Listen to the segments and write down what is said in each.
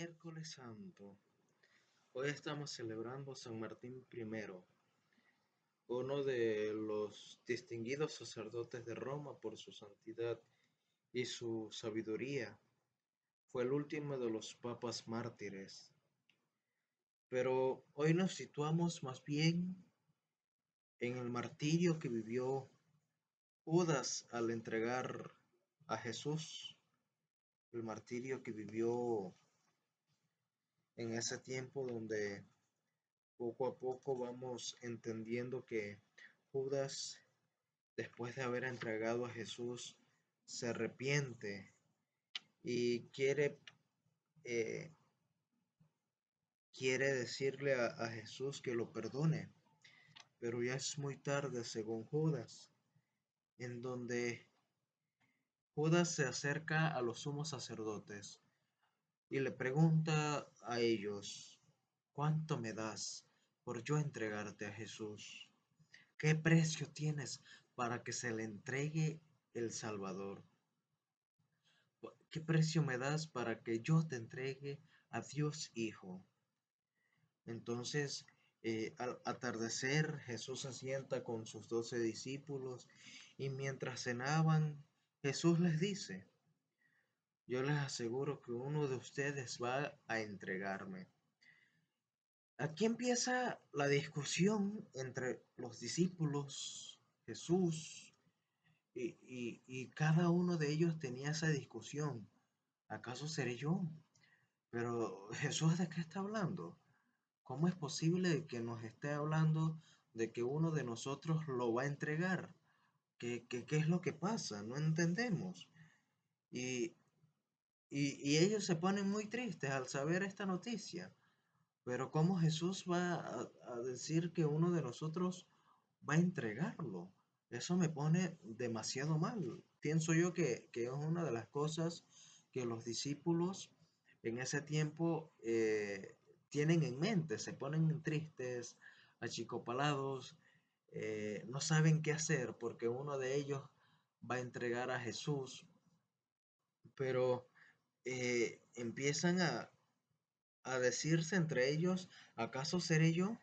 Miércoles Santo. Hoy estamos celebrando San Martín I, uno de los distinguidos sacerdotes de Roma por su santidad y su sabiduría. Fue el último de los papas mártires. Pero hoy nos situamos más bien en el martirio que vivió Judas al entregar a Jesús, el martirio que vivió en ese tiempo donde poco a poco vamos entendiendo que Judas, después de haber entregado a Jesús, se arrepiente y eh, quiere decirle a Jesús que lo perdone, pero ya es muy tarde según Judas, en donde Judas se acerca a los sumos sacerdotes y le pregunta a ellos: ¿cuánto me das por yo entregarte a Jesús? ¿Qué precio tienes para que se le entregue el Salvador? ¿Qué precio me das para que yo te entregue a Dios Hijo? Entonces, al atardecer, Jesús se sienta con sus 12 discípulos y mientras cenaban, Jesús les dice: yo les aseguro que uno de ustedes va a entregarme. Aquí empieza la discusión entre los discípulos, Jesús, y cada uno de ellos tenía esa discusión. ¿Acaso seré yo? Pero Jesús, ¿de qué está hablando? ¿Cómo es posible que nos esté hablando de que uno de nosotros lo va a entregar? ¿Qué es lo que pasa? No entendemos. Y, y ellos se ponen muy tristes al saber esta noticia. Pero ¿cómo Jesús va a decir que uno de nosotros va a entregarlo? Eso me pone demasiado mal. Pienso yo que es una de las cosas que los discípulos en ese tiempo tienen en mente. Se ponen tristes, achicopalados, no saben qué hacer porque uno de ellos va a entregar a Jesús, pero empiezan a decirse entre ellos: ¿acaso seré yo?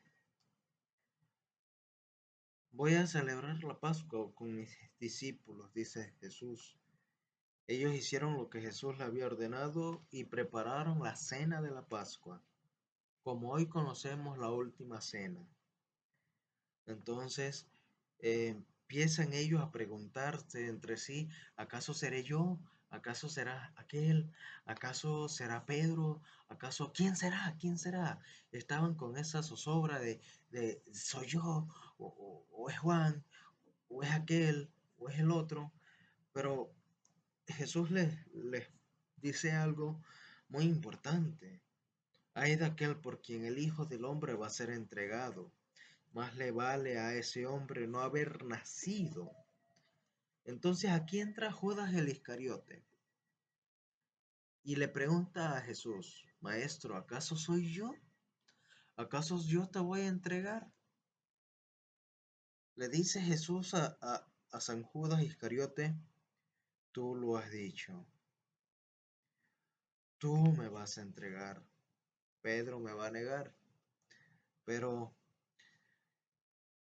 Voy a celebrar la Pascua con mis discípulos, dice Jesús. Ellos hicieron lo que Jesús le había ordenado y prepararon la cena de la Pascua, como hoy conocemos la última cena. Entonces empiezan ellos a preguntarse entre sí: ¿acaso seré yo? ¿Acaso será aquel? ¿Acaso será Pedro? ¿Acaso quién será? ¿Quién será? Estaban con esa zozobra de ¿soy yo? ¿O es Juan? ¿O es aquel? ¿O es el otro? Pero Jesús les dice algo muy importante: hay de aquel por quien el Hijo del Hombre va a ser entregado. Más le vale a ese hombre no haber nacido. Entonces aquí entra Judas el Iscariote y le pregunta a Jesús: Maestro, ¿acaso soy yo? ¿Acaso yo te voy a entregar? Le dice Jesús a San Judas Iscariote: tú lo has dicho, tú me vas a entregar, Pedro me va a negar. Pero,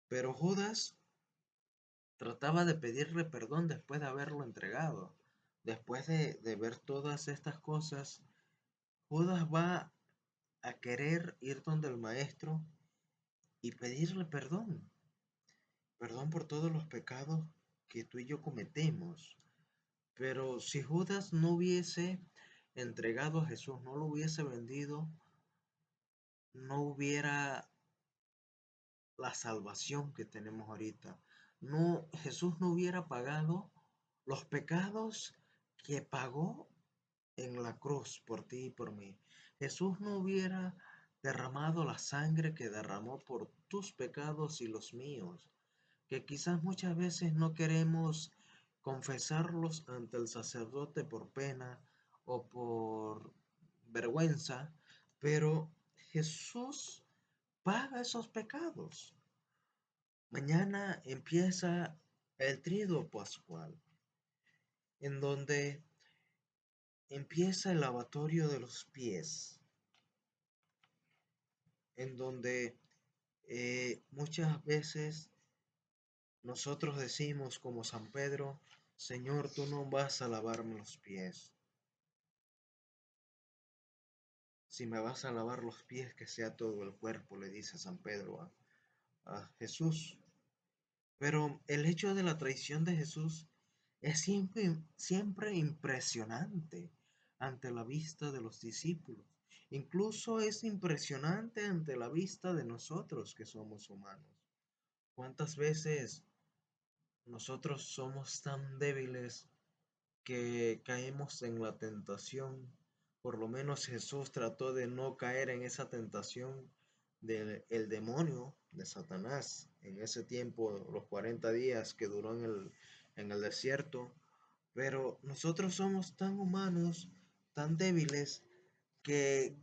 pero Judas trataba de pedirle perdón después de haberlo entregado. Después de ver todas estas cosas, Judas va a querer ir donde el maestro y pedirle perdón, perdón por todos los pecados que tú y yo cometemos. Pero si Judas no hubiese entregado a Jesús, no lo hubiese vendido, no hubiera la salvación que tenemos ahorita. No, Jesús no hubiera pagado los pecados que pagó en la cruz por ti y por mí. Jesús no hubiera derramado la sangre que derramó por tus pecados y los míos, que quizás muchas veces no queremos confesarlos ante el sacerdote por pena o por vergüenza, pero Jesús paga esos pecados. Mañana empieza el triduo pascual, en donde empieza el lavatorio de los pies. en donde muchas veces nosotros decimos como San Pedro, Señor, tú no vas a lavarme los pies. Si me vas a lavar los pies, que sea todo el cuerpo, le dice San Pedro a Jesús. Pero el hecho de la traición de Jesús es siempre impresionante ante la vista de los discípulos. Incluso es impresionante ante la vista de nosotros que somos humanos. ¿Cuántas veces nosotros somos tan débiles que caemos en la tentación? Por lo menos Jesús trató de no caer en esa tentación del el demonio de Satanás en ese tiempo, los 40 días que duró en el desierto. Pero nosotros somos tan humanos, tan débiles, que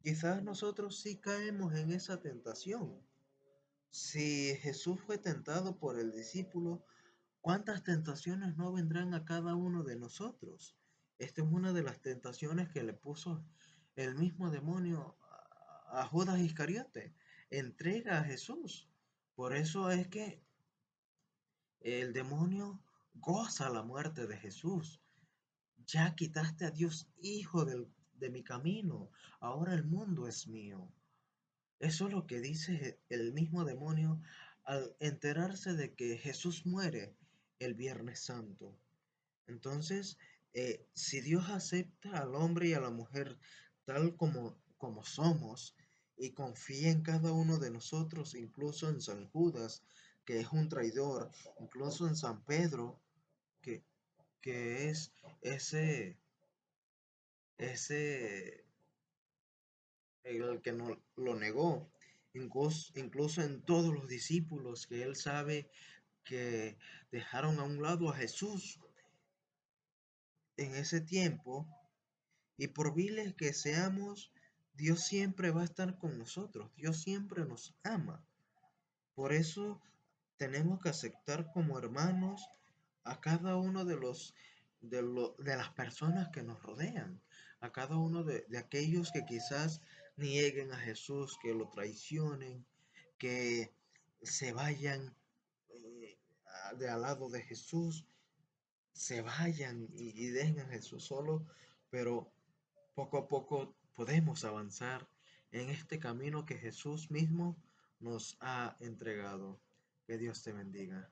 quizás nosotros sí caemos en esa tentación. Si Jesús fue tentado por el discípulo, ¿cuántas tentaciones no vendrán a cada uno de nosotros? Esta es una de las tentaciones que le puso el mismo demonio a Judas Iscariote. Entrega a Jesús. Por eso es que el demonio goza la muerte de Jesús. Ya quitaste a Dios, hijo de mi camino. Ahora el mundo es mío. Eso es lo que dice el mismo demonio al enterarse de que Jesús muere el Viernes Santo. Entonces, si Dios acepta al hombre y a la mujer tal como somos y confía en cada uno de nosotros, incluso en San Judas, que es un traidor, incluso en San Pedro, que, que es ese el que no lo negó, incluso en todos los discípulos que él sabe que dejaron a un lado a Jesús en ese tiempo, y por viles que seamos, Dios siempre va a estar con nosotros, Dios siempre nos ama. Por eso tenemos que aceptar como hermanos a cada uno de las personas que nos rodean, a cada uno de aquellos que quizás nieguen a Jesús, que lo traicionen, que se vayan de al lado de Jesús, se vayan y dejen a Jesús solo, pero poco a poco podemos avanzar en este camino que Jesús mismo nos ha entregado. Que Dios te bendiga.